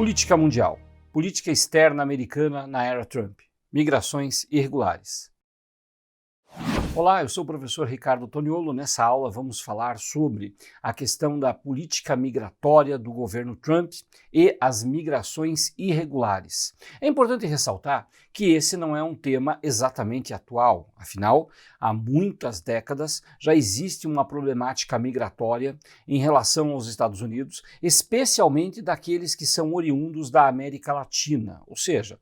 Política mundial. Política externa americana na era Trump. Migrações irregulares. Olá, eu sou o professor Ricardo Toniolo. Nessa aula vamos falar sobre a questão da política migratória do governo Trump e as migrações irregulares. É importante ressaltar que esse não é um tema exatamente atual. Afinal, há muitas décadas já existe uma problemática migratória em relação aos Estados Unidos, especialmente daqueles que são oriundos da América Latina. Ou seja,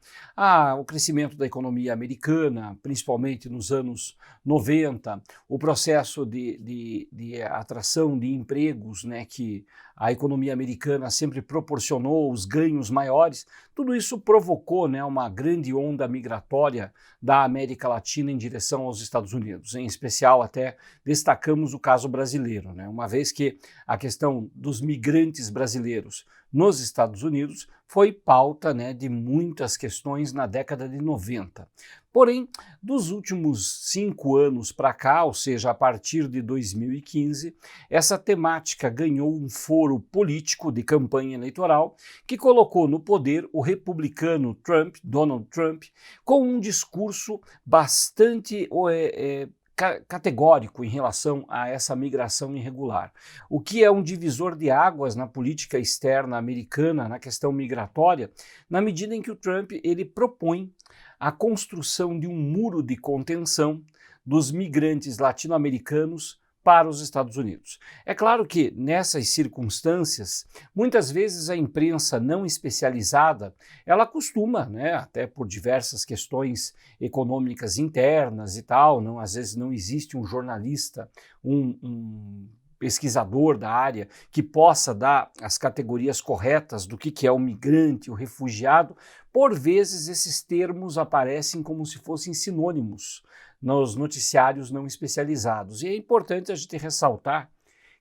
o crescimento da economia americana, principalmente nos anos 90, o processo de atração de empregos, que a economia americana sempre proporcionou, os ganhos maiores, tudo isso provocou uma grande onda migratória da América Latina em direção aos Estados Unidos. Em especial, até destacamos o caso brasileiro, uma vez que a questão dos migrantes brasileiros nos Estados Unidos foi pauta de muitas questões na década de 90. Porém, dos últimos 5 anos para cá, ou seja, a partir de 2015, essa temática ganhou um foro político de campanha eleitoral que colocou no poder o republicano Donald Trump, com um discurso bastante categórico em relação a essa migração irregular, o que é um divisor de águas na política externa americana, na questão migratória, na medida em que o Trump ele propõe a construção de um muro de contenção dos migrantes latino-americanos para os Estados Unidos. É claro que nessas circunstâncias, muitas vezes a imprensa não especializada, ela costuma, até por diversas questões econômicas internas e tal, às vezes não existe um jornalista, um pesquisador da área que possa dar as categorias corretas do que é o migrante, o refugiado. Por vezes esses termos aparecem como se fossem sinônimos nos noticiários não especializados. E é importante a gente ressaltar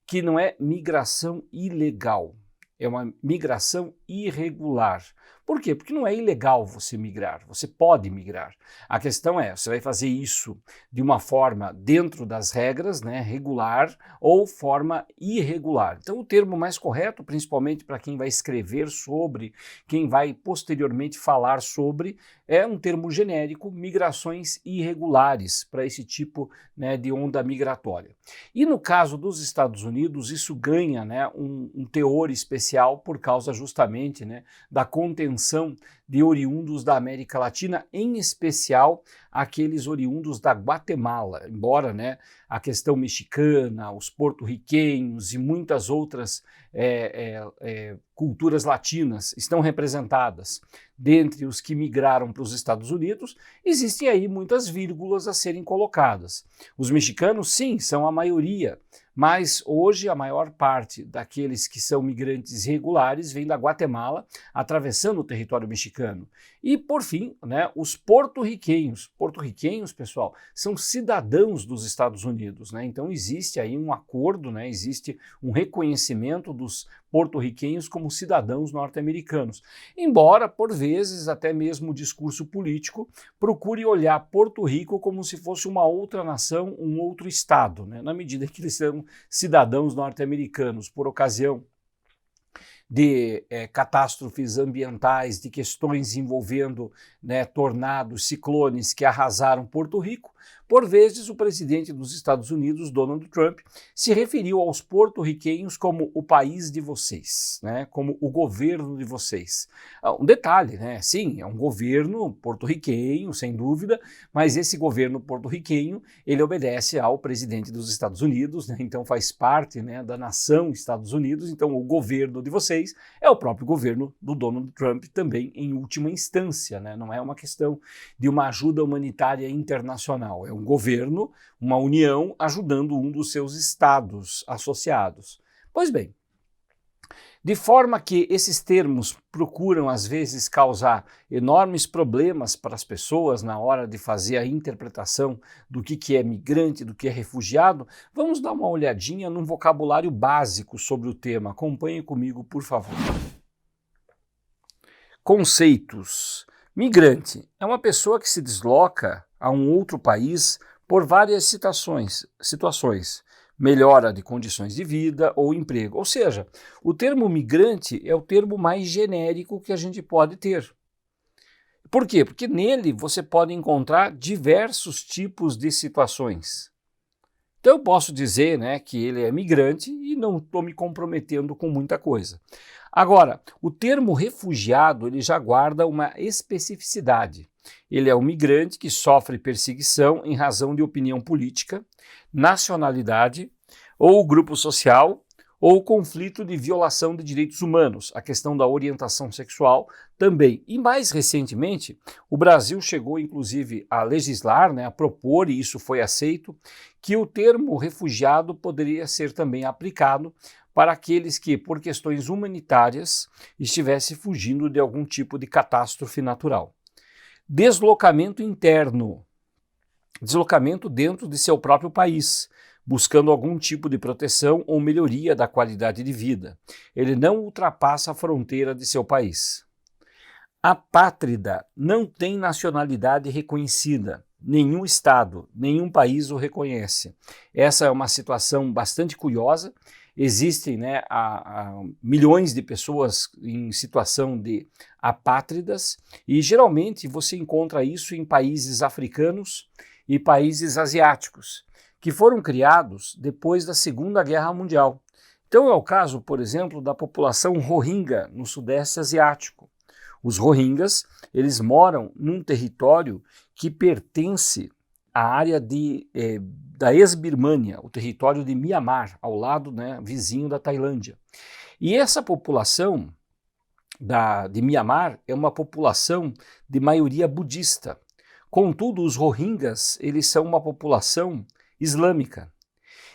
que não é migração ilegal, é uma migração irregular. Por quê? Porque não é ilegal você migrar, você pode migrar. A questão é, você vai fazer isso de uma forma dentro das regras, regular, ou forma irregular. Então o termo mais correto, principalmente para quem vai escrever sobre, quem vai posteriormente falar sobre, é um termo genérico, migrações irregulares, para esse tipo de onda migratória. E no caso dos Estados Unidos, isso ganha um teor especial por causa justamente da contenção de oriundos da América Latina, em especial aqueles oriundos da Guatemala, embora a questão mexicana, os porto-riquenhos e muitas outras culturas latinas estão representadas dentre os que migraram para os Estados Unidos, existem aí muitas vírgulas a serem colocadas. Os mexicanos, sim, são a maioria, mas hoje a maior parte daqueles que são migrantes regulares vem da Guatemala, atravessando o território mexicano. E, por fim, os porto-riquenhos. Porto-riquenhos, pessoal, são cidadãos dos Estados Unidos, Então existe aí um acordo, existe um reconhecimento dos porto-riquenhos como cidadãos norte-americanos. Embora, por vezes, até mesmo o discurso político procure olhar Porto Rico como se fosse uma outra nação, um outro estado, na medida que eles são cidadãos norte-americanos, por ocasião de catástrofes ambientais, de questões envolvendo tornados, ciclones que arrasaram Porto Rico. Por vezes, o presidente dos Estados Unidos, Donald Trump, se referiu aos porto-riquenhos como o país de vocês, como o governo de vocês. Um detalhe, sim, é um governo porto-riquenho, sem dúvida, mas esse governo porto-riquenho, ele obedece ao presidente dos Estados Unidos, então faz parte da nação Estados Unidos, então o governo de vocês é o próprio governo do Donald Trump também, em última instância, não é uma questão de uma ajuda humanitária internacional, é um governo, uma união, ajudando um dos seus estados associados. Pois bem, de forma que esses termos procuram, às vezes, causar enormes problemas para as pessoas na hora de fazer a interpretação do que é migrante, do que é refugiado, vamos dar uma olhadinha num vocabulário básico sobre o tema. Acompanhe comigo, por favor. Conceitos. Migrante é uma pessoa que se desloca a um outro país por várias situações. melhora de condições de vida ou emprego. Ou seja, o termo migrante é o termo mais genérico que a gente pode ter. Por quê? Porque nele você pode encontrar diversos tipos de situações. Então eu posso dizer, né, que ele é migrante e não estou me comprometendo com muita coisa. Agora, o termo refugiado ele já guarda uma especificidade. Ele é um migrante que sofre perseguição em razão de opinião política, nacionalidade, ou grupo social, ou conflito de violação de direitos humanos, a questão da orientação sexual também. E mais recentemente, o Brasil chegou inclusive a legislar, né, a propor, e isso foi aceito, que o termo refugiado poderia ser também aplicado para aqueles que, por questões humanitárias, estivessem fugindo de algum tipo de catástrofe natural. Deslocamento interno, deslocamento dentro de seu próprio país, buscando algum tipo de proteção ou melhoria da qualidade de vida. Ele não ultrapassa a fronteira de seu país. Apátrida não tem nacionalidade reconhecida. Nenhum estado, nenhum país o reconhece. Essa é uma situação bastante curiosa. Existem, né, milhões de pessoas em situação de apátridas e geralmente você encontra isso em países africanos e países asiáticos, que foram criados depois da Segunda Guerra Mundial. Então é o caso, por exemplo, da população Rohingya no Sudeste Asiático. Os Rohingyas, eles moram num território que pertence à área da ex-Birmânia, o território de Mianmar, ao lado, né, vizinho da Tailândia. E essa população de Mianmar é uma população de maioria budista. Contudo, os Rohingyas, eles são uma população islâmica.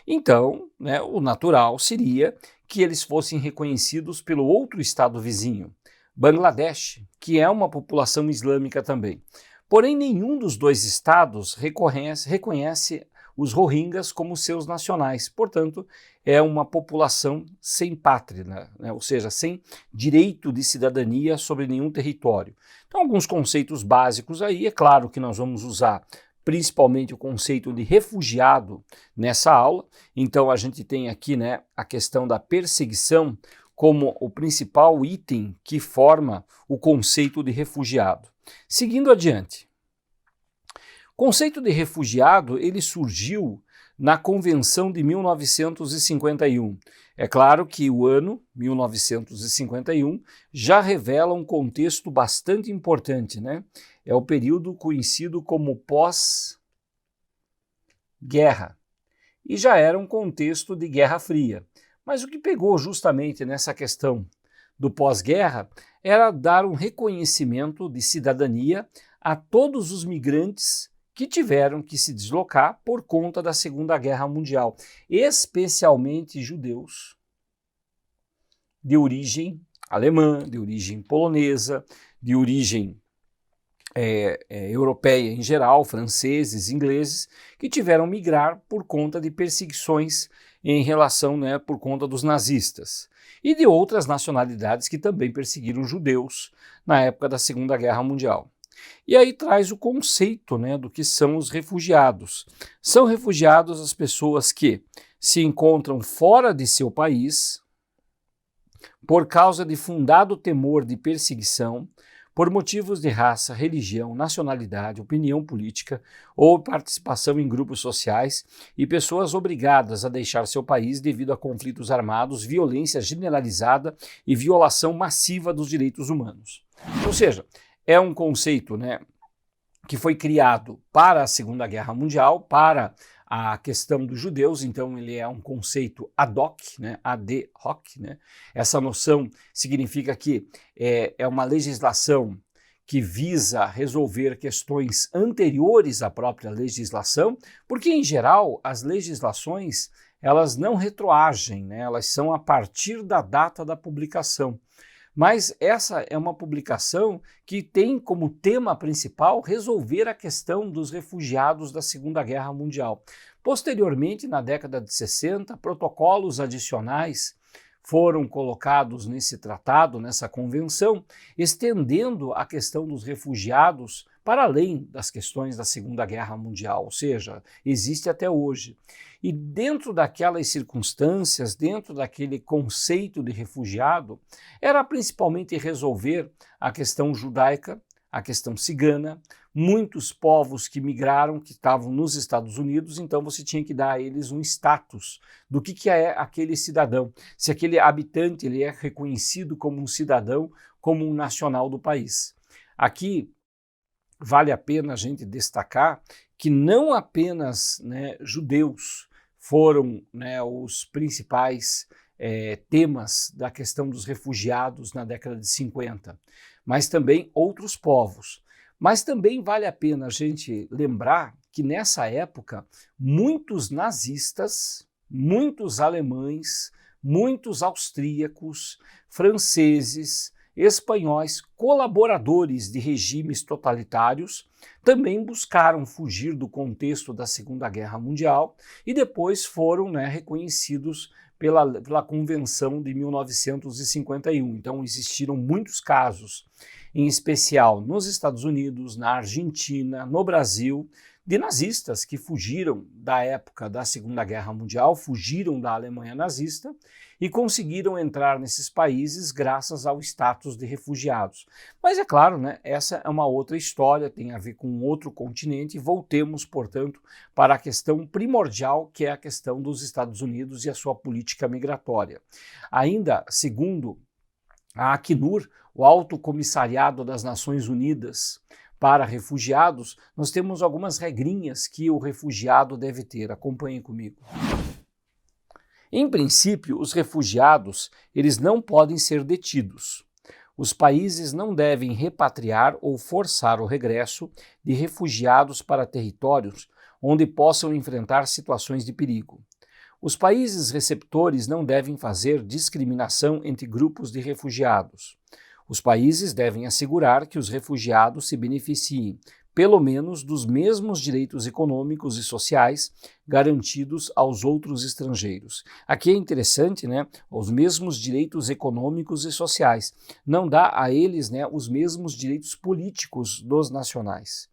Então, né, o natural seria que eles fossem reconhecidos pelo outro estado vizinho, Bangladesh, que é uma população islâmica também. Porém, nenhum dos dois estados reconhece os Rohingyas como seus nacionais. Portanto, é uma população sem pátria, né? Ou seja, sem direito de cidadania sobre nenhum território. Então, alguns conceitos básicos aí, é claro que nós vamos usar principalmente o conceito de refugiado nessa aula. Então, a gente tem aqui, né, a questão da perseguição como o principal item que forma o conceito de refugiado. Seguindo adiante. O conceito de refugiado, ele surgiu na Convenção de 1951. É claro que o ano 1951 já revela um contexto bastante importante, né? É o período conhecido como pós-guerra. E já era um contexto de Guerra Fria. Mas o que pegou justamente nessa questão do pós-guerra era dar um reconhecimento de cidadania a todos os migrantes que tiveram que se deslocar por conta da Segunda Guerra Mundial, especialmente judeus de origem alemã, de origem polonesa, de origem europeia em geral, franceses, ingleses, que tiveram migrar por conta de perseguições em relação, né, por conta dos nazistas. E de outras nacionalidades que também perseguiram judeus na época da Segunda Guerra Mundial. E aí traz o conceito, né, do que são os refugiados. São refugiados as pessoas que se encontram fora de seu país por causa de fundado temor de perseguição, por motivos de raça, religião, nacionalidade, opinião política ou participação em grupos sociais e pessoas obrigadas a deixar seu país devido a conflitos armados, violência generalizada e violação massiva dos direitos humanos. Ou seja, é um conceito, né, que foi criado para a Segunda Guerra Mundial, para a questão dos judeus, então ele é um conceito ad hoc, né, ad hoc, né? Essa noção significa que é uma legislação que visa resolver questões anteriores à própria legislação, porque em geral as legislações elas não retroagem, né? Elas são a partir da data da publicação. Mas essa é uma publicação que tem como tema principal resolver a questão dos refugiados da Segunda Guerra Mundial. Posteriormente, na década de 60, protocolos adicionais foram colocados nesse tratado, nessa convenção, estendendo a questão dos refugiados para além das questões da Segunda Guerra Mundial, ou seja, existe até hoje. E dentro daquelas circunstâncias, dentro daquele conceito de refugiado, era principalmente resolver a questão judaica, a questão cigana, muitos povos que migraram, que estavam nos Estados Unidos, então você tinha que dar a eles um status do que é aquele cidadão, se aquele habitante ele é reconhecido como um cidadão, como um nacional do país. Aqui vale a pena a gente destacar que não apenas, né, judeus foram, né, os principais temas da questão dos refugiados na década de 50, mas também outros povos. Mas também vale a pena a gente lembrar que nessa época muitos nazistas, muitos alemães, muitos austríacos, franceses, espanhóis, colaboradores de regimes totalitários, também buscaram fugir do contexto da Segunda Guerra Mundial e depois foram, né, reconhecidos pela Convenção de 1951. Então existiram muitos casos, em especial nos Estados Unidos, na Argentina, no Brasil, de nazistas que fugiram da época da Segunda Guerra Mundial, fugiram da Alemanha nazista e conseguiram entrar nesses países graças ao status de refugiados. Mas é claro, né, essa é uma outra história, tem a ver com outro continente, e voltemos, portanto, para a questão primordial, que é a questão dos Estados Unidos e a sua política migratória. Ainda, segundo a Acnur, o Alto Comissariado das Nações Unidas para Refugiados, nós temos algumas regrinhas que o refugiado deve ter. Acompanhem comigo. Em princípio, os refugiados, eles não podem ser detidos. Os países não devem repatriar ou forçar o regresso de refugiados para territórios onde possam enfrentar situações de perigo. Os países receptores não devem fazer discriminação entre grupos de refugiados. Os países devem assegurar que os refugiados se beneficiem, pelo menos, dos mesmos direitos econômicos e sociais garantidos aos outros estrangeiros. Aqui é interessante, né? Os mesmos direitos econômicos e sociais. Não dá a eles, né, os mesmos direitos políticos dos nacionais.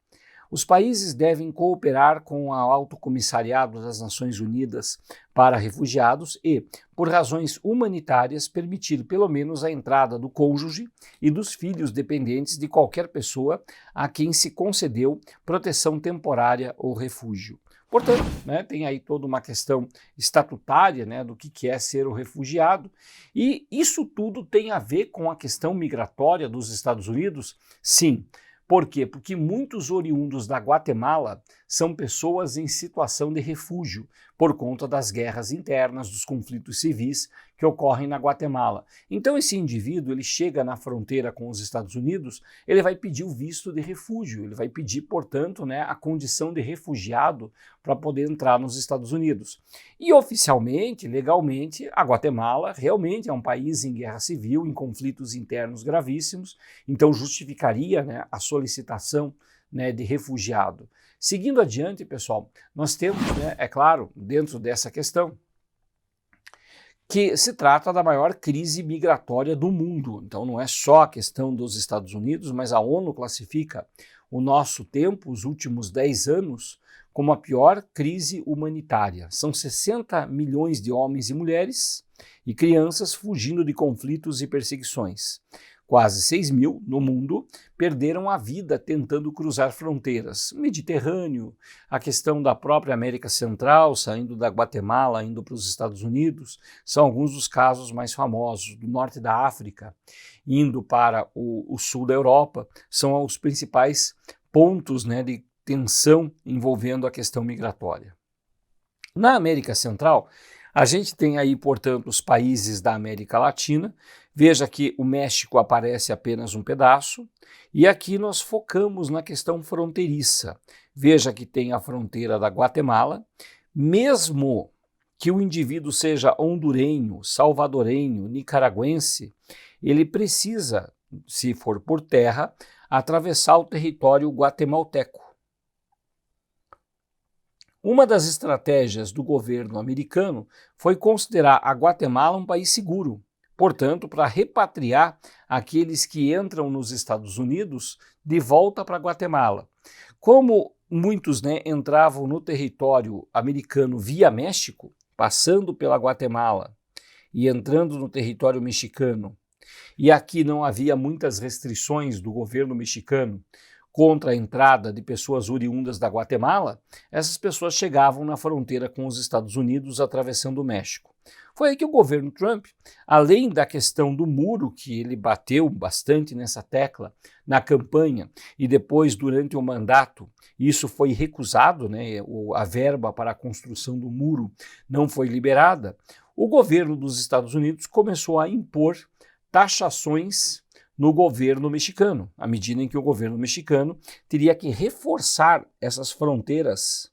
Os países devem cooperar com o Alto Comissariado das Nações Unidas para Refugiados e, por razões humanitárias, permitir pelo menos a entrada do cônjuge e dos filhos dependentes de qualquer pessoa a quem se concedeu proteção temporária ou refúgio. Portanto, né, tem aí toda uma questão estatutária, né, do que é ser o refugiado, e isso tudo tem a ver com a questão migratória dos Estados Unidos? Sim. Por quê? Porque muitos oriundos da Guatemala são pessoas em situação de refúgio por conta das guerras internas, dos conflitos civis que ocorrem na Guatemala. Então esse indivíduo, ele chega na fronteira com os Estados Unidos, ele vai pedir o visto de refúgio, ele vai pedir, portanto, né, a condição de refugiado para poder entrar nos Estados Unidos. E oficialmente, legalmente, a Guatemala realmente é um país em guerra civil, em conflitos internos gravíssimos, então justificaria, né, a solicitação, né, de refugiado. Seguindo adiante, pessoal, nós temos, né, é claro, dentro dessa questão, que se trata da maior crise migratória do mundo. Então não é só a questão dos Estados Unidos, mas a ONU classifica o nosso tempo, os últimos 10 anos, como a pior crise humanitária. São 60 milhões de homens e mulheres e crianças fugindo de conflitos e perseguições. Quase 6 mil no mundo perderam a vida tentando cruzar fronteiras. Mediterrâneo, a questão da própria América Central, saindo da Guatemala, indo para os Estados Unidos, são alguns dos casos mais famosos. Do norte da África, indo para o sul da Europa, são os principais pontos, né, de tensão envolvendo a questão migratória. Na América Central, a gente tem aí, portanto, os países da América Latina. Veja que o México aparece apenas um pedaço, e aqui nós focamos na questão fronteiriça. Veja que tem a fronteira da Guatemala, mesmo que o indivíduo seja hondurenho, salvadorenho, nicaragüense, ele precisa, se for por terra, atravessar o território guatemalteco. Uma das estratégias do governo americano foi considerar a Guatemala um país seguro, portanto, para repatriar aqueles que entram nos Estados Unidos de volta para Guatemala. Como muitos, entravam no território americano via México, passando pela Guatemala e entrando no território mexicano, e aqui não havia muitas restrições do governo mexicano contra a entrada de pessoas oriundas da Guatemala, essas pessoas chegavam na fronteira com os Estados Unidos atravessando o México. Foi aí que o governo Trump, além da questão do muro, que ele bateu bastante nessa tecla na campanha e depois durante o mandato, isso foi recusado, a verba para a construção do muro não foi liberada, o governo dos Estados Unidos começou a impor taxações no governo mexicano, à medida em que o governo mexicano teria que reforçar essas fronteiras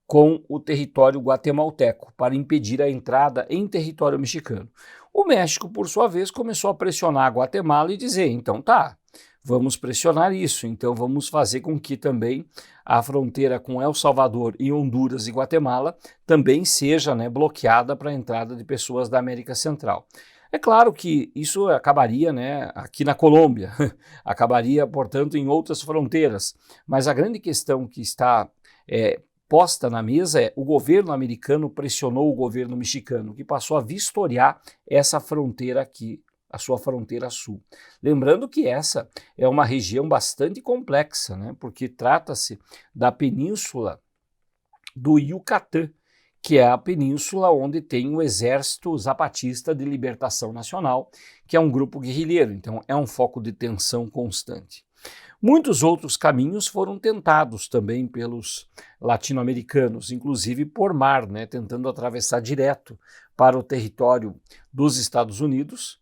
com o território guatemalteco para impedir a entrada em território mexicano. O México, por sua vez, começou a pressionar a Guatemala e dizer, então tá, vamos pressionar isso, então vamos fazer com que também a fronteira com El Salvador e Honduras e Guatemala também seja bloqueada para a entrada de pessoas da América Central. É claro que isso acabaria aqui na Colômbia, acabaria, portanto, em outras fronteiras, mas a grande questão que está posta na mesa é o governo americano pressionou o governo mexicano, que passou a vistoriar essa fronteira aqui, a sua fronteira sul. Lembrando que essa é uma região bastante complexa, porque trata-se da península do Yucatán, que é a península onde tem o Exército Zapatista de Libertação Nacional, que é um grupo guerrilheiro, então é um foco de tensão constante. Muitos outros caminhos foram tentados também pelos latino-americanos, inclusive por mar, tentando atravessar direto para o território dos Estados Unidos,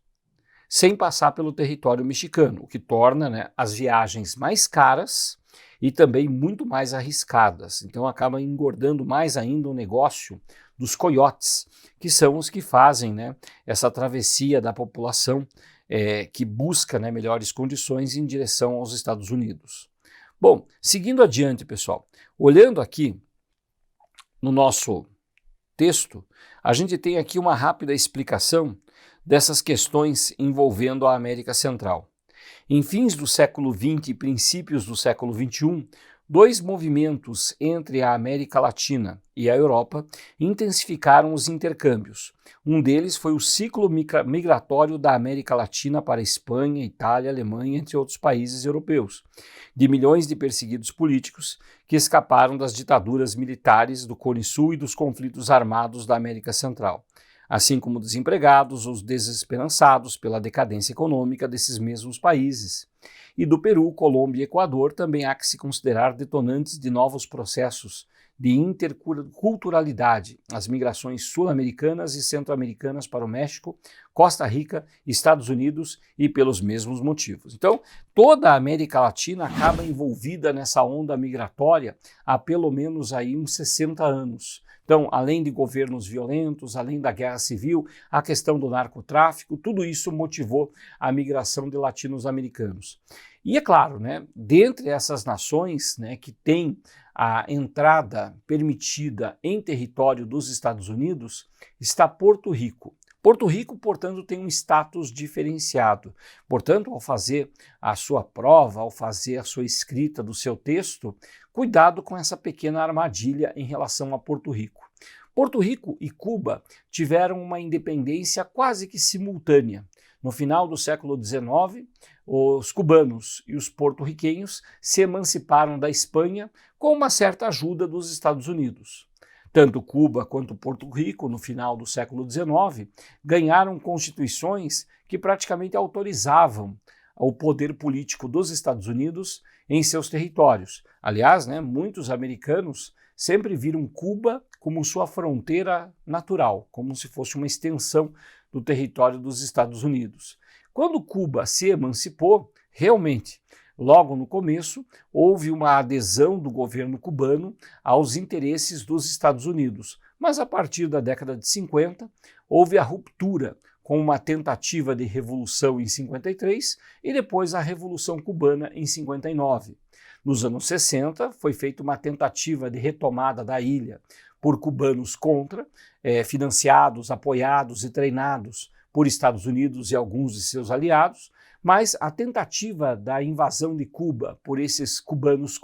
sem passar pelo território mexicano, o que torna as viagens mais caras e também muito mais arriscadas. Então acaba engordando mais ainda o negócio dos coiotes, que são os que fazem essa travessia da população que busca melhores condições em direção aos Estados Unidos. Bom, seguindo adiante, pessoal, olhando aqui no nosso texto, a gente tem aqui uma rápida explicação dessas questões envolvendo a América Central. Em fins do século XX e princípios do século XXI, dois movimentos entre a América Latina e a Europa intensificaram os intercâmbios. Um deles foi o ciclo migratório da América Latina para a Espanha, Itália, Alemanha, entre outros países europeus, de milhões de perseguidos políticos que escaparam das ditaduras militares do Cone Sul e dos conflitos armados da América Central, assim como desempregados ou desesperançados pela decadência econômica desses mesmos países. E do Peru, Colômbia e Equador também há que se considerar detonantes de novos processos de interculturalidade, as migrações sul-americanas e centro-americanas para o México, Costa Rica, Estados Unidos e pelos mesmos motivos. Então, toda a América Latina acaba envolvida nessa onda migratória há pelo menos aí uns 60 anos. Então, além de governos violentos, além da guerra civil, a questão do narcotráfico, tudo isso motivou a migração de latinos-americanos. E é claro, dentre essas nações que têm a entrada permitida em território dos Estados Unidos, está Porto Rico. Porto Rico, portanto, tem um status diferenciado. Portanto, ao fazer a sua prova, ao fazer a sua escrita do seu texto, cuidado com essa pequena armadilha em relação a Porto Rico. Porto Rico e Cuba tiveram uma independência quase que simultânea. No final do século XIX, os cubanos e os porto-riquenhos se emanciparam da Espanha com uma certa ajuda dos Estados Unidos. Tanto Cuba quanto Porto Rico, no final do século XIX, ganharam constituições que praticamente autorizavam o poder político dos Estados Unidos em seus territórios. Aliás, muitos americanos sempre viram Cuba como sua fronteira natural, como se fosse uma extensão do território dos Estados Unidos. Quando Cuba se emancipou, realmente, logo no começo, houve uma adesão do governo cubano aos interesses dos Estados Unidos, mas a partir da década de 50, houve a ruptura com uma tentativa de revolução em 53 e depois a Revolução Cubana em 59. Nos anos 60, foi feita uma tentativa de retomada da ilha por cubanos financiados, apoiados e treinados por Estados Unidos e alguns de seus aliados, mas a tentativa da invasão de Cuba por esses cubanos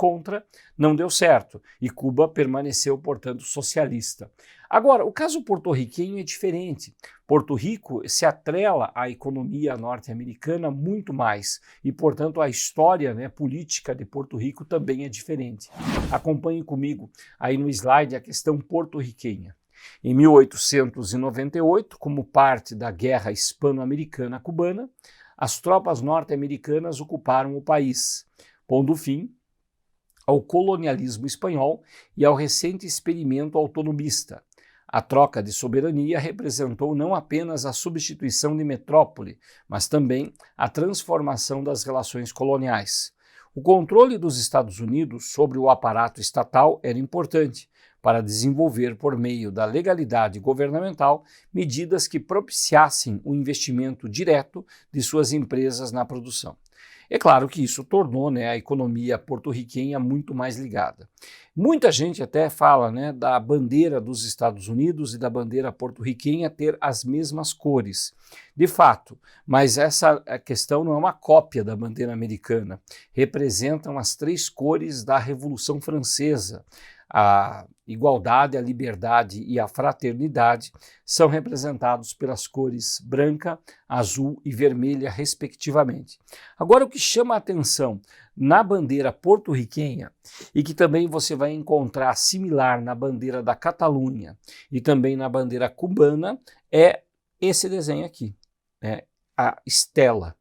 não deu certo e Cuba permaneceu, portanto, socialista. Agora, o caso porto-riquenho é diferente. Porto Rico se atrela à economia norte-americana muito mais e, portanto, a história, política de Porto Rico também é diferente. Acompanhe comigo aí no slide a questão porto-riquenha. Em 1898, como parte da Guerra Hispano-Americana Cubana, as tropas norte-americanas ocuparam o país, pondo fim ao colonialismo espanhol e ao recente experimento autonomista. A troca de soberania representou não apenas a substituição de metrópole, mas também a transformação das relações coloniais. O controle dos Estados Unidos sobre o aparato estatal era importante para desenvolver, por meio da legalidade governamental, medidas que propiciassem o investimento direto de suas empresas na produção. É claro que isso tornou a economia porto-riquenha muito mais ligada. Muita gente até fala da bandeira dos Estados Unidos e da bandeira porto-riquenha ter as mesmas cores. De fato, mas essa questão não é uma cópia da bandeira americana. Representam as três cores da Revolução Francesa. A igualdade, a liberdade e a fraternidade são representados pelas cores branca, azul e vermelha, respectivamente. Agora, o que chama a atenção na bandeira porto-riquenha, e que também você vai encontrar similar na bandeira da Catalunha e também na bandeira cubana, é esse desenho aqui, a estela.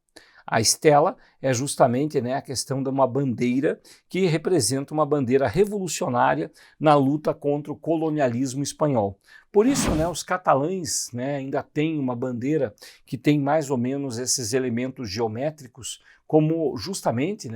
A estela é justamente a questão de uma bandeira que representa uma bandeira revolucionária na luta contra o colonialismo espanhol. Por isso, os catalães ainda têm uma bandeira que tem mais ou menos esses elementos geométricos como justamente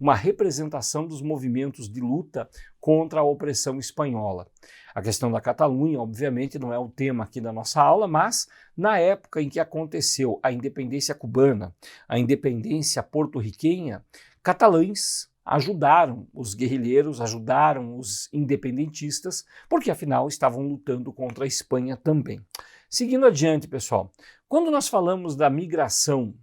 uma representação dos movimentos de luta contra a opressão espanhola. A questão da Catalunha, obviamente, não é o tema aqui da nossa aula, mas na época em que aconteceu a independência cubana, a independência porto-riquenha, catalães ajudaram os guerrilheiros, ajudaram os independentistas, porque afinal estavam lutando contra a Espanha também. Seguindo adiante, pessoal, quando nós falamos da migração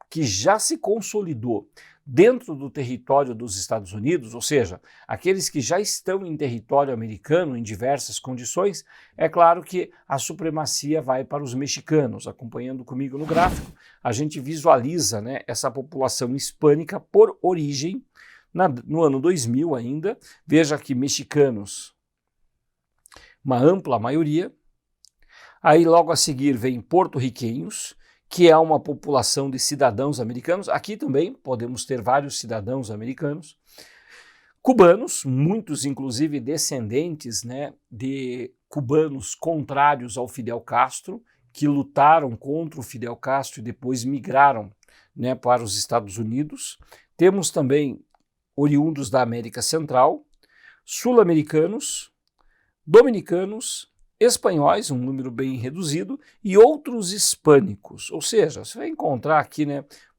que já se consolidou dentro do território dos Estados Unidos, ou seja, aqueles que já estão em território americano em diversas condições, é claro que a supremacia vai para os mexicanos. Acompanhando comigo no gráfico, a gente visualiza essa população hispânica por origem no ano 2000 ainda. Veja que mexicanos, uma ampla maioria. Aí logo a seguir vem porto-riquenhos, que é uma população de cidadãos americanos. Aqui também podemos ter vários cidadãos americanos. Cubanos, muitos inclusive descendentes de cubanos contrários ao Fidel Castro, que lutaram contra o Fidel Castro e depois migraram para os Estados Unidos. Temos também oriundos da América Central, sul-americanos, dominicanos, espanhóis, um número bem reduzido, e outros hispânicos. Ou seja, você vai encontrar aqui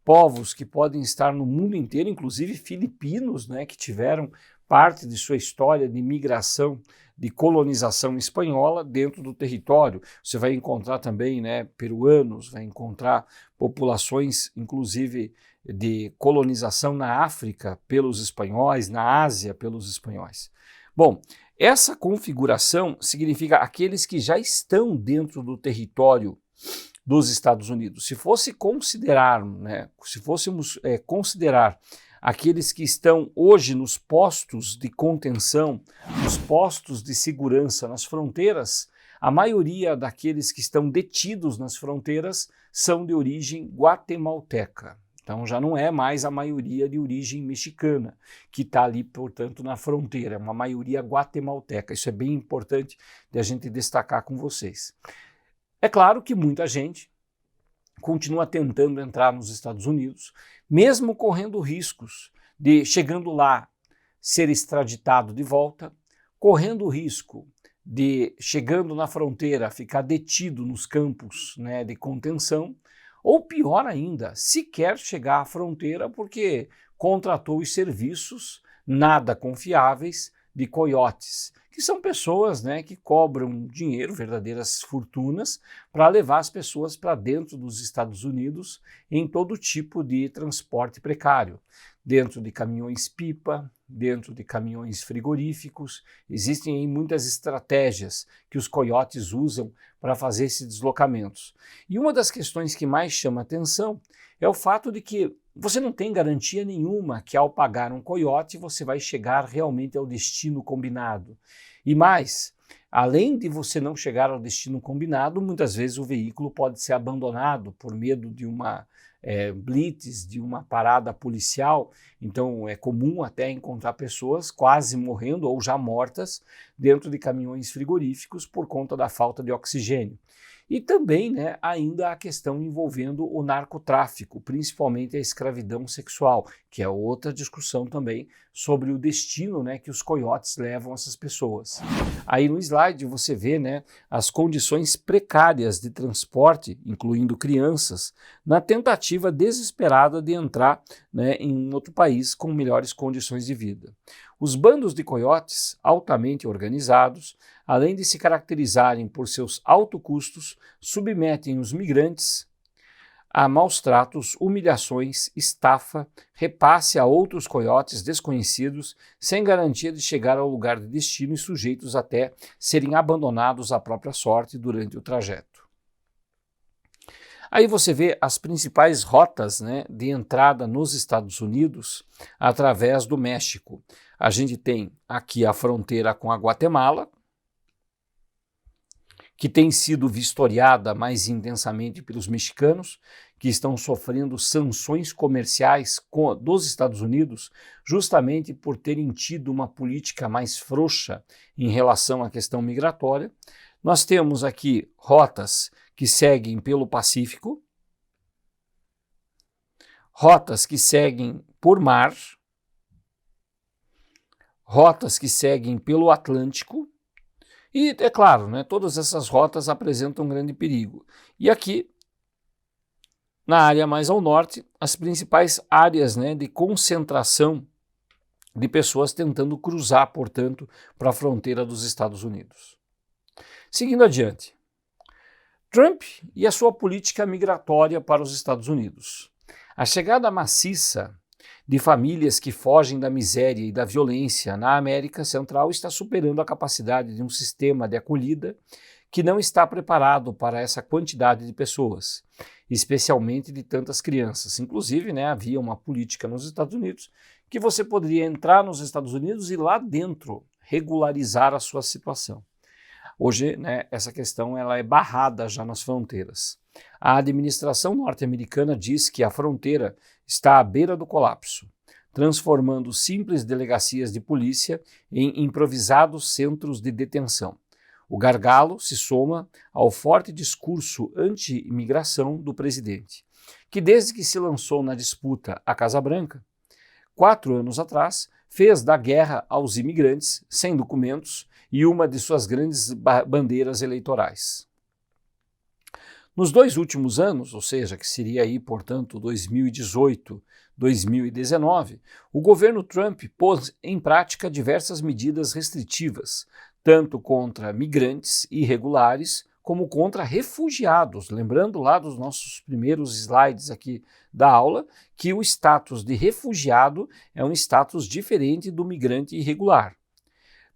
povos que podem estar no mundo inteiro, inclusive filipinos, que tiveram parte de sua história de migração, de colonização espanhola dentro do território. Você vai encontrar também peruanos, vai encontrar populações, inclusive, de colonização na África pelos espanhóis, na Ásia pelos espanhóis. Bom, essa configuração significa aqueles que já estão dentro do território dos Estados Unidos. Se fôssemos considerar aqueles que estão hoje nos postos de contenção, nos postos de segurança nas fronteiras, a maioria daqueles que estão detidos nas fronteiras são de origem guatemalteca. Então já não é mais a maioria de origem mexicana, que está ali, portanto, na fronteira, é uma maioria guatemalteca. Isso é bem importante de a gente destacar com vocês. É claro que muita gente continua tentando entrar nos Estados Unidos, mesmo correndo riscos de, chegando lá, ser extraditado de volta, correndo o risco de, chegando na fronteira, ficar detido nos campos de contenção, ou pior ainda, sequer chegar à fronteira porque contratou os serviços nada confiáveis de coiotes, que são pessoas, né, que cobram dinheiro, verdadeiras fortunas, para levar as pessoas para dentro dos Estados Unidos em todo tipo de transporte precário, dentro de caminhões-pipa, dentro de caminhões frigoríficos. Existem aí muitas estratégias que os coiotes usam para fazer esses deslocamentos. E uma das questões que mais chama atenção é o fato de que você não tem garantia nenhuma que ao pagar um coiote você vai chegar realmente ao destino combinado. E mais, além de você não chegar ao destino combinado, muitas vezes o veículo pode ser abandonado por medo de uma blitz, de uma parada policial. Então é comum até encontrar pessoas quase morrendo ou já mortas dentro de caminhões frigoríficos por conta da falta de oxigênio. E também, né, ainda a questão envolvendo o narcotráfico, principalmente a escravidão sexual, que é outra discussão também sobre o destino, né, que os coiotes levam essas pessoas. Aí no slide você vê, né, as condições precárias de transporte, incluindo crianças, na tentativa desesperada de entrar, né, em outro país com melhores condições de vida. Os bandos de coiotes, altamente organizados, além de se caracterizarem por seus altos custos, submetem os migrantes a maus tratos, humilhações, estafa, repasse a outros coiotes desconhecidos, sem garantia de chegar ao lugar de destino e sujeitos até serem abandonados à própria sorte durante o trajeto. Aí você vê as principais rotas, né, de entrada nos Estados Unidos através do México. A gente tem aqui a fronteira com a Guatemala, que tem sido vistoriada mais intensamente pelos mexicanos, que estão sofrendo sanções comerciais dos Estados Unidos, justamente por terem tido uma política mais frouxa em relação à questão migratória. Nós temos aqui rotas que seguem pelo Pacífico, rotas que seguem por mar, rotas que seguem pelo Atlântico, e, é claro, né, todas essas rotas apresentam um grande perigo. E aqui, na área mais ao norte, as principais áreas, né, de concentração de pessoas tentando cruzar, portanto, para a fronteira dos Estados Unidos. Seguindo adiante, Trump e a sua política migratória para os Estados Unidos. A chegada maciça de famílias que fogem da miséria e da violência na América Central está superando a capacidade de um sistema de acolhida que não está preparado para essa quantidade de pessoas, especialmente de tantas crianças. Inclusive, né, havia uma política nos Estados Unidos que você poderia entrar nos Estados Unidos e lá dentro regularizar a sua situação. Hoje, né, essa questão ela é barrada já nas fronteiras. A administração norte-americana diz que a fronteira está à beira do colapso, transformando simples delegacias de polícia em improvisados centros de detenção. O gargalo se soma ao forte discurso anti-imigração do presidente, que desde que se lançou na disputa à Casa Branca, 4 anos atrás, fez da guerra aos imigrantes sem documentos e uma de suas grandes bandeiras eleitorais. Nos 2 últimos anos, ou seja, que seria aí, portanto, 2018, 2019, o governo Trump pôs em prática diversas medidas restritivas, tanto contra migrantes irregulares como contra refugiados. Lembrando lá dos nossos primeiros slides aqui da aula, que o status de refugiado é um status diferente do migrante irregular.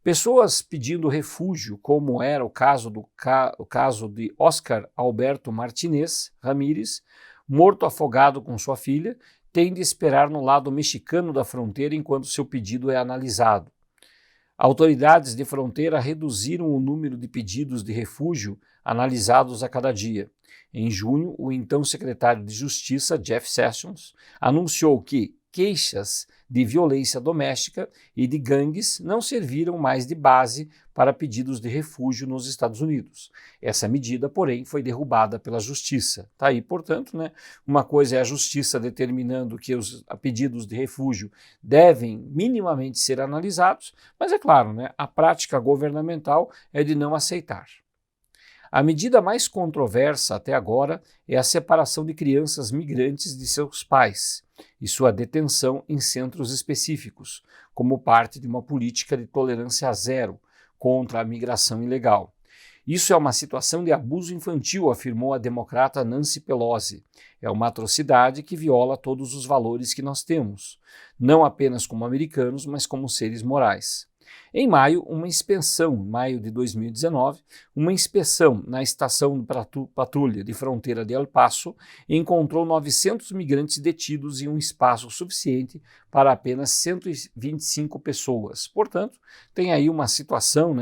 Pessoas pedindo refúgio, como era o caso de Oscar Alberto Martinez Ramírez, morto afogado com sua filha, têm de esperar no lado mexicano da fronteira enquanto seu pedido é analisado. Autoridades de fronteira reduziram o número de pedidos de refúgio analisados a cada dia. Em junho, o então secretário de Justiça, Jeff Sessions, anunciou que queixas de violência doméstica e de gangues não serviram mais de base para pedidos de refúgio nos Estados Unidos. Essa medida, porém, foi derrubada pela Justiça. Está aí, portanto, né, uma coisa é a Justiça determinando que os pedidos de refúgio devem minimamente ser analisados, mas é claro, né, a prática governamental é de não aceitar. A medida mais controversa até agora é a separação de crianças migrantes de seus pais. e sua detenção em centros específicos, como parte de uma política de tolerância zero contra a migração ilegal. Isso é uma situação de abuso infantil, afirmou a democrata Nancy Pelosi. É uma atrocidade que viola todos os valores que nós temos, não apenas como americanos, mas como seres morais. Em maio de 2019, uma inspeção na estação de patrulha de fronteira de El Paso encontrou 900 migrantes detidos em um espaço suficiente para apenas 125 pessoas. Portanto, tem aí uma situação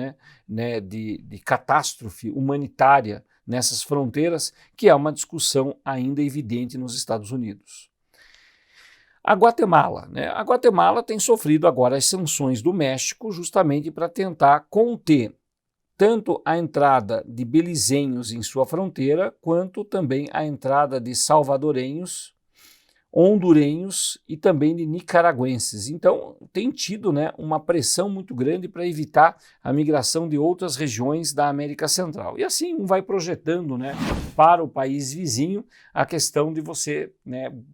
de catástrofe humanitária nessas fronteiras, que é uma discussão ainda evidente nos Estados Unidos. A Guatemala tem sofrido agora as sanções do México justamente para tentar conter tanto a entrada de belizenhos em sua fronteira, quanto também a entrada de salvadorenhos, hondurenhos e também de nicaragüenses. Então, tem tido uma pressão muito grande para evitar a migração de outras regiões da América Central. E assim vai projetando para o país vizinho a questão de você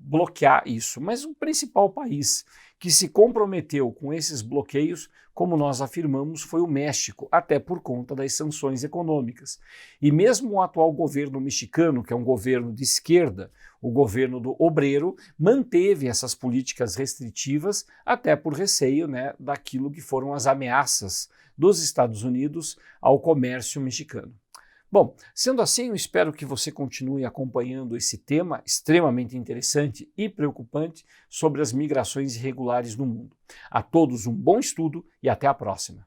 bloquear isso. Mas o principal país que se comprometeu com esses bloqueios, como nós afirmamos, foi o México, até por conta das sanções econômicas. E mesmo o atual governo mexicano, que é um governo de esquerda, o governo do Obreiro, manteve essas políticas restritivas, até por receio daquilo que foram as ameaças dos Estados Unidos ao comércio mexicano. Bom, sendo assim, eu espero que você continue acompanhando esse tema extremamente interessante e preocupante sobre as migrações irregulares no mundo. A todos um bom estudo e até a próxima.